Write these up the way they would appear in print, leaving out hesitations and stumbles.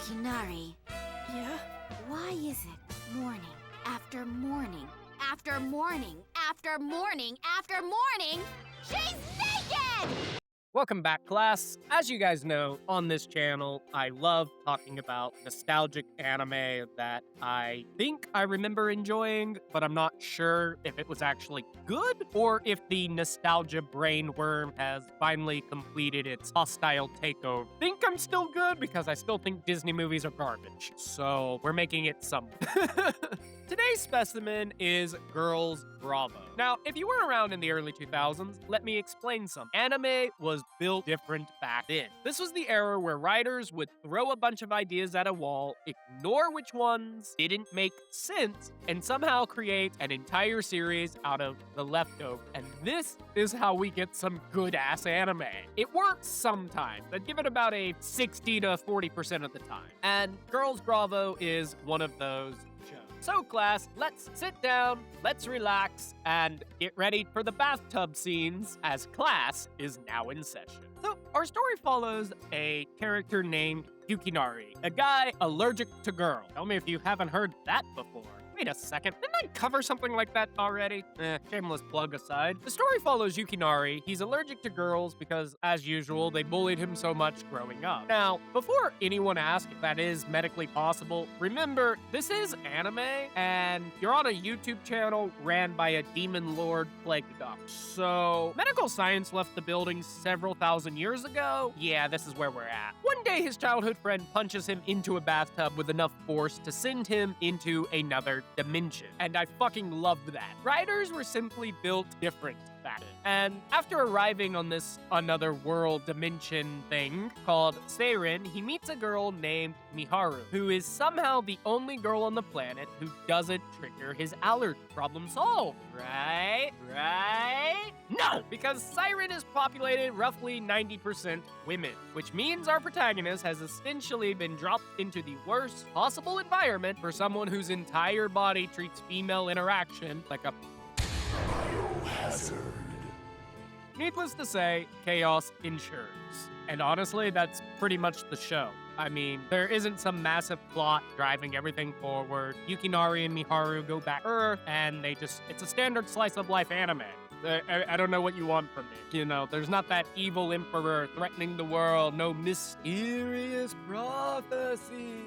Yukinari, Yeah? why is it morning after morning after morning after morning after morning, she's naked? Welcome back, class. As you guys know, on this channel, I love talking about nostalgic anime that I think I remember enjoying, but I'm not sure if it was actually good or if the nostalgia brainworm has finally completed its hostile takeover. Think I'm still good because I still think Disney movies are garbage. So we're making it some. Today's specimen is Girls Bravo. Now, if you were around in the early 2000s, let me explain some. Anime was built different back then. This was the era where writers would throw a bunch of ideas at a wall, ignore which ones didn't make sense, and somehow create an entire series out of the leftover. And this is how we get some good-ass anime. It works sometimes. I'd give it about a 60 to 40% of the time. And Girls Bravo is one of those shows. So class, let's sit down, let's relax, and get ready for the bathtub scenes as class is now in session. So our story follows a character named Yukinari, a guy allergic to girls. Tell me if you haven't heard that before. Wait a second, didn't I cover something like that already? Shameless plug aside. The story follows Yukinari. He's allergic to girls because, as usual, they bullied him so much growing up. Now, before anyone asks if that is medically possible, remember, this is anime, and you're on a YouTube channel ran by a demon lord plague doctor. So, medical science left the building several thousand years ago. Yeah, this is where we're at. One day, his childhood friend punches him into a bathtub with enough force to send him into another dimension. And I fucking loved that. Writers were simply built different back then. And after arriving on this another world dimension thing called Seiren, he meets a girl named Miharu, who is somehow the only girl on the planet who doesn't trigger his allergy. Problem solved, right? Right? No! Because Seiren is populated roughly 90% women, which means our protagonist has essentially been dropped into the worst possible environment for someone whose entire body treats female interaction like a biohazard. Needless to say, chaos ensures. And honestly, that's pretty much the show. I mean, there isn't some massive plot driving everything forward. Yukinari and Miharu go back to Earth, and it's a standard slice of life anime. I don't know what you want from me. You know, there's not that evil emperor threatening the world, no mysterious prophecy.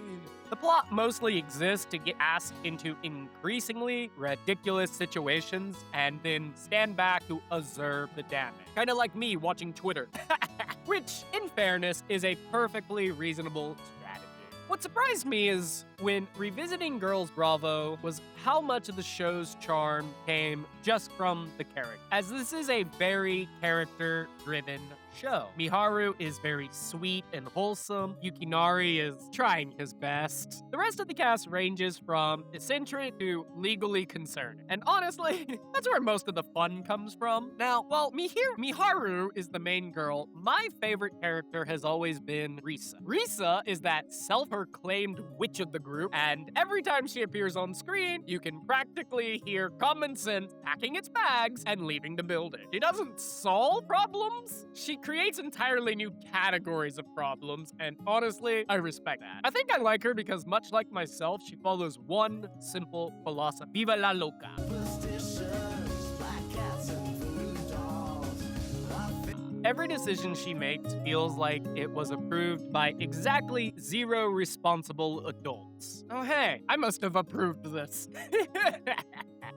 The plot mostly exists to get asked into increasingly ridiculous situations and then stand back to observe the damage. Kinda like me watching Twitter. Which, in fairness, is a perfectly reasonable strategy. What surprised me is when revisiting Girls Bravo was how much of the show's charm came just from the character, as this is a very character-driven show. Miharu is very sweet and wholesome. Yukinari is trying his best. The rest of the cast ranges from eccentric to legally concerned. And honestly, that's where most of the fun comes from. Now, while Miharu is the main girl, my favorite character has always been Risa. Risa is that self-proclaimed witch of the group, and every time she appears on screen, you can practically hear common sense packing its bags and leaving the building. She doesn't solve problems, she creates entirely new categories of problems, and honestly, I respect that. I think I like her because much like myself, she follows one simple philosophy: Viva la loca. Every decision she makes feels like it was approved by exactly 0 responsible adults. Oh hey, I must have approved this.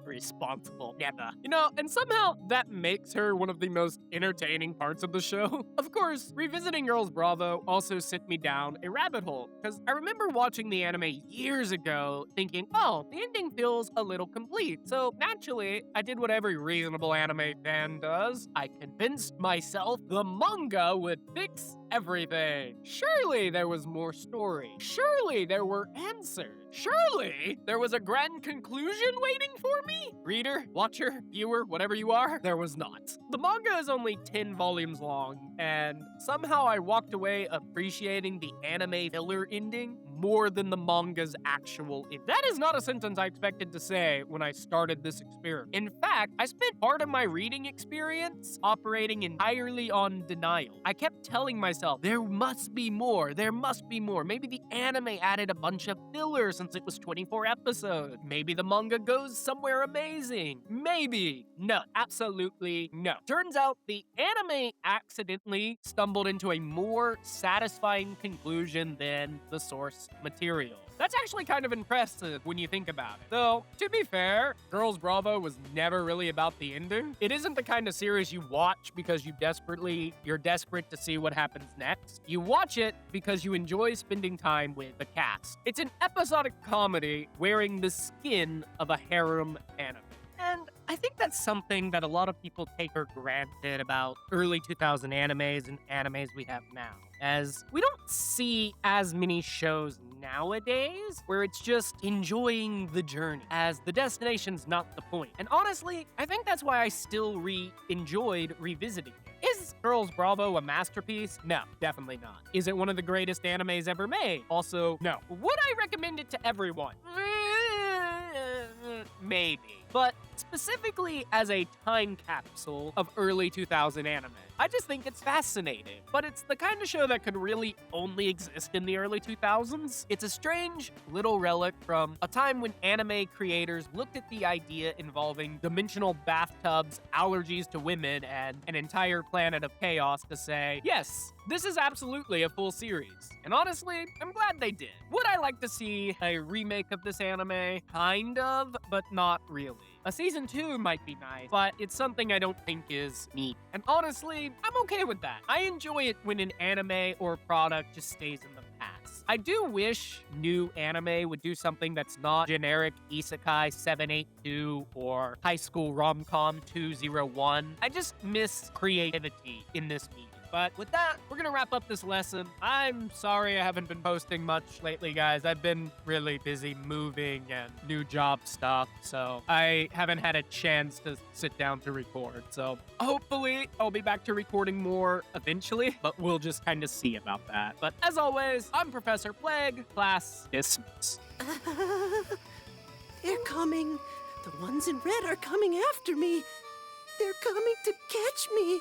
Responsible, never. You know, and somehow that makes her one of the most entertaining parts of the show. Of course, revisiting Girls Bravo also sent me down a rabbit hole, because I remember watching the anime years ago thinking, oh, the ending feels a little complete. So naturally, I did what every reasonable anime fan does. I convinced myself the manga would fix everything. Surely there was more story. Surely there were answers. Surely there was a grand conclusion waiting for me? Reader, watcher, viewer, whatever you are, there was not. The manga is only 10 volumes long, and somehow I walked away appreciating the anime filler ending more than the manga's actual That is not a sentence I expected to say when I started this experiment. In fact, I spent part of my reading experience operating entirely on denial. I kept telling myself, there must be more, there must be more. Maybe the anime added a bunch of filler since it was 24 episodes. Maybe the manga goes somewhere amazing. Maybe. No, absolutely no. Turns out the anime accidentally stumbled into a more satisfying conclusion than the source material. That's actually kind of impressive when you think about it. Though, to be fair, Girls Bravo was never really about the ending. It isn't the kind of series you watch because you're desperate to see what happens next. You watch it because you enjoy spending time with the cast. It's an episodic comedy wearing the skin of a harem anime. And I think that's something that a lot of people take for granted about early 2000 animes and animes we have now, as we don't see as many shows nowadays where it's just enjoying the journey, as the destination's not the point. And honestly, I think that's why I still enjoyed revisiting it. Is Girls Bravo a masterpiece? No, definitely not. Is it one of the greatest animes ever made? Also, no. Would I recommend it to everyone? Maybe. But specifically as a time capsule of early 2000 anime, I just think it's fascinating. But it's the kind of show that could really only exist in the early 2000s. It's a strange little relic from a time when anime creators looked at the idea involving dimensional bathtubs, allergies to women, and an entire planet of chaos to say, yes, this is absolutely a full series. And honestly, I'm glad they did. Would I like to see a remake of this anime? Kind of, but not really. A season 2 might be nice, but it's something I don't think is neat. And honestly, I'm okay with that. I enjoy it when an anime or product just stays in the past. I do wish new anime would do something that's not generic Isekai 782 or High School Rom-Com 201. I just miss creativity in this medium. But with that, we're gonna wrap up this lesson. I'm sorry I haven't been posting much lately, guys. I've been really busy moving and new job stuff, so I haven't had a chance to sit down to record. So hopefully I'll be back to recording more eventually, but we'll just kind of see about that. But as always, I'm Professor Plague, class dismissed. They're coming. The ones in red are coming after me. They're coming to catch me.